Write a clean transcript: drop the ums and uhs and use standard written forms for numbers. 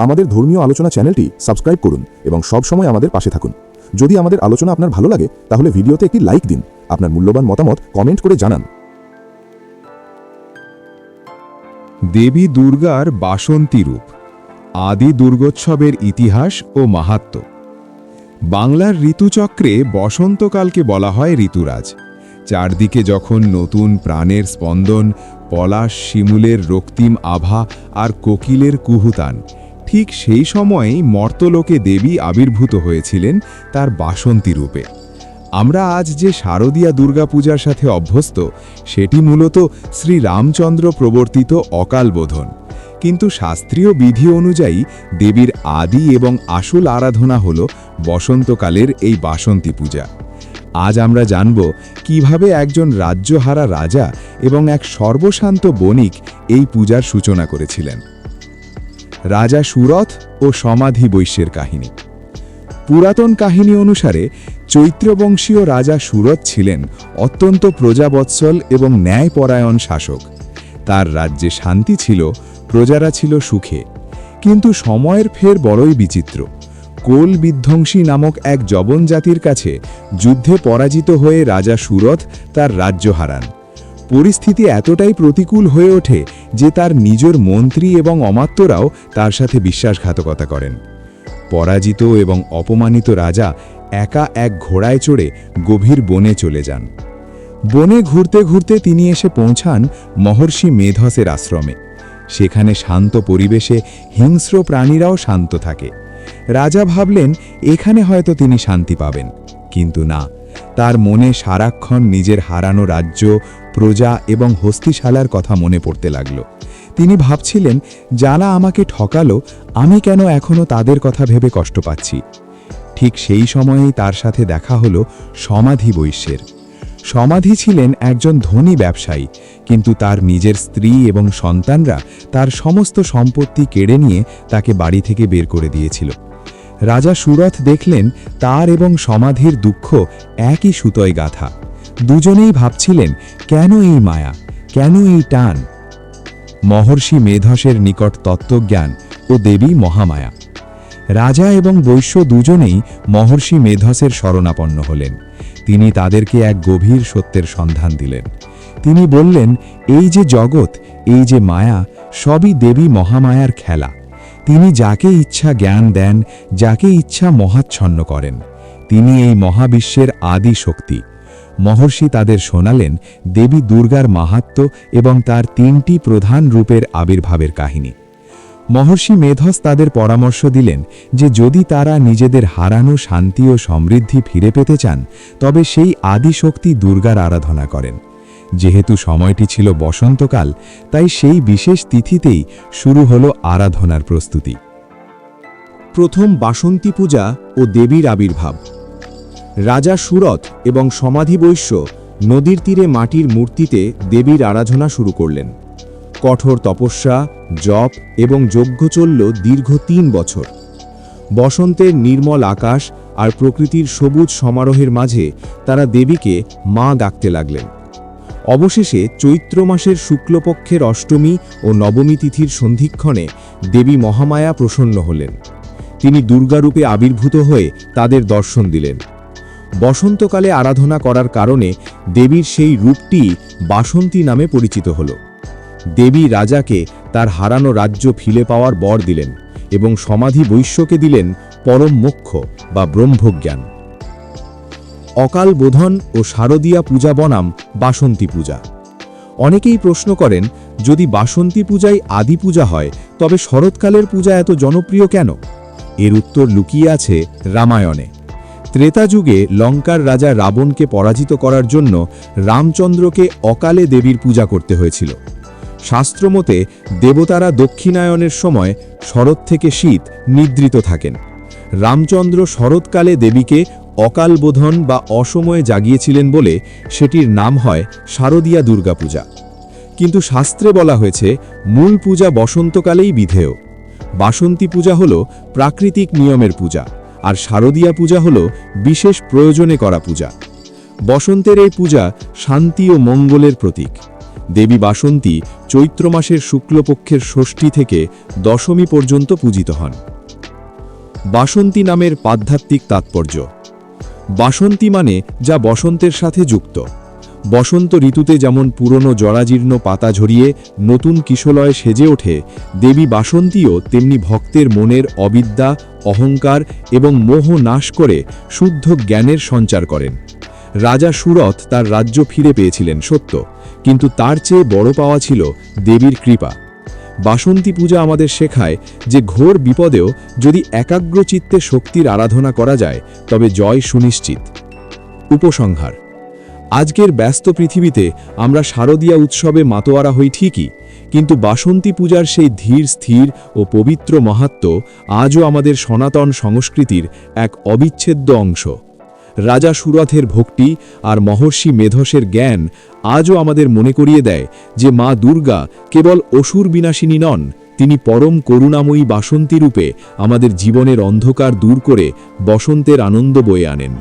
আমাদের ধর্মীয় আলোচনা চ্যানেলটি সাবস্ক্রাইব করুন এবং সব সময় আমাদের পাশে থাকুন। যদি আমাদের আলোচনা আপনার ভালো লাগে তাহলে ভিডিওতে একটি লাইক দিন, আপনার মূল্যবান মতামত কমেন্ট করে জানান। দেবী দুর্গার বাসন্তী রূপ, আদি দুর্গোৎসবের ইতিহাস ও মাহাত্ম্য। বাংলার ঋতুচক্রে বসন্তকালকে বলা হয় ঋতুরাজ। চারদিকে যখন নতুন প্রাণের স্পন্দন, পলাশ শিমুলের রক্তিম আভা আর কোকিলের কুহুতান, ঠিক সেই সময়েই মর্তলোকে দেবী আবির্ভূত হয়েছিলেন তার বাসন্তী রূপে। আমরা আজ যে শারদীয়া দুর্গাপূজার সাথে অভ্যস্ত, সেটি মূলত শ্রী রামচন্দ্র প্রবর্তিত অকাল বোধন। কিন্তু শাস্ত্রীয় বিধি অনুযায়ী দেবীর আদি এবং আসল আরাধনা হল বসন্তকালের এই বাসন্তী পূজা। আজ আমরা জানব কিভাবে একজন রাজ্যহারা রাজা এবং এক সর্বশান্ত বণিক এই পূজার সূচনা করেছিলেন। রাজা সুরথ ও সমাধি বৈশ্যের কাহিনী। পুরাতন কাহিনী অনুসারে চৈত্রবংশীয় রাজা সুরথ ছিলেন অত্যন্ত প্রজাবৎসল এবং ন্যায়পরায়ণ শাসক। তার রাজ্যে শান্তি ছিল, প্রজারা ছিল সুখে। কিন্তু সময়ের ফের বড়ই বিচিত্র। কোল বিধ্বংসী নামক এক জবন জাতির কাছে যুদ্ধে পরাজিত হয়ে রাজা সুরথ তার রাজ্য হারান। পরিস্থিতি এতটাই প্রতিকূল হয়ে ওঠে যে তার নিজের মন্ত্রী এবং অমাত্যরাও তার সাথে বিশ্বাসঘাতকতা করেন। পরাজিত এবং অপমানিত রাজা একা এক ঘোড়ায় চড়ে গভীর বনে চলে যান। বনে ঘুরতে ঘুরতে তিনি এসে পৌঁছান মহর্ষি মেধসের আশ্রমে। সেখানে শান্ত পরিবেশে হিংস্র প্রাণীরাও শান্ত থাকে। রাজা ভাবলেন এখানে হয়তো তিনি শান্তি পাবেন, কিন্তু না, তার মনে সারাক্ষণ নিজের হারানো রাজ্য, প্রজা এবং হস্তিশালার কথা মনে পড়তে লাগল। তিনি ভাবছিলেন, যারা আমাকে ঠকালো, আমি কেন এখনও তাদের কথা ভেবে কষ্ট পাচ্ছি। ঠিক সেই সময়েই তার সাথে দেখা হলো সমাধি বৈশ্যের। সমাধি ছিলেন একজন ধনী ব্যবসায়ী, কিন্তু তার নিজের স্ত্রী এবং সন্তানরা তার সমস্ত সম্পত্তি কেড়ে নিয়ে তাকে বাড়ি থেকে বের করে দিয়েছিল। রাজা সুরথ দেখলেন তার এবং সমাধির দুঃখ একই সুতোয় গাঁথা। দুজনেই ভাবছিলেন, কেন এই মায়া, কেন এই টান? মহর্ষি মেধসের নিকট তত্ত্বজ্ঞান ও দেবী মহামায়া। রাজা এবং বৈশ্য দুজনেই মহর্ষি মেধসের শরণাপন্ন হলেন। তিনি তাদেরকে এক গভীর সত্যের সন্ধান দিলেন। তিনি বললেন, এই যে জগৎ, এই যে মায়া, সবই দেবী মহামায়ার খেলা। তিনি যাকে ইচ্ছা জ্ঞান দেন, যাকে ইচ্ছা মহাচ্ছন্ন করেন। তিনি এই মহাবিশ্বের আদি শক্তি। মহর্ষি তাদের শোনালেন দেবী দুর্গার মাহাত্ম্য এবং তার তিনটি প্রধান রূপের আবির্ভাবের কাহিনী। মহর্ষি মেধস তাদের পরামর্শ দিলেন যে যদি তারা নিজেদের হারানো শান্তি ও সমৃদ্ধি ফিরে পেতে চান, তবে সেই আদি শক্তি দুর্গার আরাধনা করেন। যেহেতু সময়টি ছিল বসন্তকাল, তাই সেই বিশেষ তিথিতেই শুরু হলো আরাধনার প্রস্তুতি। প্রথম বাসন্তী পূজা ও দেবীর আবির্ভাব। রাজা সুরথ এবং সমাধি বৈশ্য নদীর তীরে মাটির মূর্তিতে দেবীর আরাধনা শুরু করলেন। কঠোর তপস্যা, জপ এবং যজ্ঞ চলল দীর্ঘ 3 বছর। বসন্তের নির্মল আকাশ আর প্রকৃতির সবুজ সমারোহের মাঝে তারা দেবীকে মা ডাকতে লাগলেন। অবশেষে চৈত্র মাসের শুক্লপক্ষের অষ্টমী ও নবমী তিথির সন্ধিক্ষণে দেবী মহামায়া প্রসন্ন হলেন। তিনি দুর্গারূপে আবির্ভূত হয়ে তাদের দর্শন দিলেন। বসন্তকালে আরাধনা করার কারণে দেবীর সেই রূপটি বাসন্তী নামে পরিচিত হল। দেবী রাজাকে তার হারানো রাজ্য ফিরে পাওয়ার বর দিলেন এবং সমাধি বৈশ্যকে দিলেন পরম মোক্ষ বা ব্রহ্মজ্ঞান। অকাল বোধন ও শারদীয়া পূজা বনাম বাসন্তী পূজা। অনেকেই প্রশ্ন করেন, যদি বাসন্তী পূজাই আদি পূজা হয়, তবে শরৎকালের পূজা এত জনপ্রিয় কেন? এর উত্তর লুকিয়ে আছে রামায়ণে। ত্রেতা যুগে লঙ্কার রাজা রাবণকে পরাজিত করার জন্য রামচন্দ্রকে অকালে দেবীর পূজা করতে হয়েছিল। শাস্ত্রমতে দেবতারা দক্ষিণায়নের সময় শরৎ থেকে শীত নিদ্রিত থাকেন। রামচন্দ্র শরৎকালে দেবীকে অকাল বোধন বা অসময়ে জাগিয়েছিলেন বলে সেটির নাম হয় শারদীয়া দুর্গাপূজা। কিন্তু শাস্ত্রে বলা হয়েছে মূল পূজা বসন্তকালেই বিধেয়। বাসন্তী পূজা হল প্রাকৃতিক নিয়মের পূজা, আর শারদীয়া পূজা হল বিশেষ প্রয়োজনে করা পূজা। বসন্তের এই পূজা শান্তি ও মঙ্গলের প্রতীক। দেবী বাসন্তী চৈত্র মাসের শুক্লপক্ষের ষষ্ঠী থেকে দশমী পর্যন্ত পূজিত হন। বাসন্তী নামের আধ্যাত্মিক তাৎপর্য। বাসন্তী মানে যা বসন্তের সাথে যুক্ত। বসন্ত ঋতুতে যেমন পুরনো জরাজীর্ণ পাতা ঝরিয়ে নতুন কিশলয়ে সেজে ওঠে, দেবী বাসন্তীও তেমনি ভক্তের মনের অবিদ্যা, অহংকার এবং মোহ নাশ করে শুদ্ধ জ্ঞানের সঞ্চার করেন। রাজা সুরথ তার রাজ্য ফিরে পেয়েছিলেন সত্য, কিন্তু তার চেয়ে বড় পাওয়া ছিল দেবীর কৃপা। বাসন্তী পূজা আমাদের শেখায় যে ঘোর বিপদেও যদি একাগ্রচিত্তে শক্তির আরাধনা করা যায় তবে জয় সুনিশ্চিত। উপসংহার। আজকের ব্যস্ত পৃথিবীতে আমরা শারদীয়া উৎসবে মাতোয়ারা হই ঠিকই, কিন্তু বাসন্তী পূজার সেই ধীর স্থির ও পবিত্র মাহাত্ম্য আজও আমাদের সনাতন সংস্কৃতির এক অবিচ্ছেদ্য অংশ। রাজা সুরথের ভক্তি আর মহর্ষি মেধসের জ্ঞান আজও আমাদের মনে করিয়ে দেয় যে মা দুর্গা কেবল অসুর বিনাশিনী নন, তিনি পরম করুণাময়ী বাসন্তী রূপে আমাদের জীবনের অন্ধকার দূর করে বসন্তের আনন্দ বয়ে আনেন।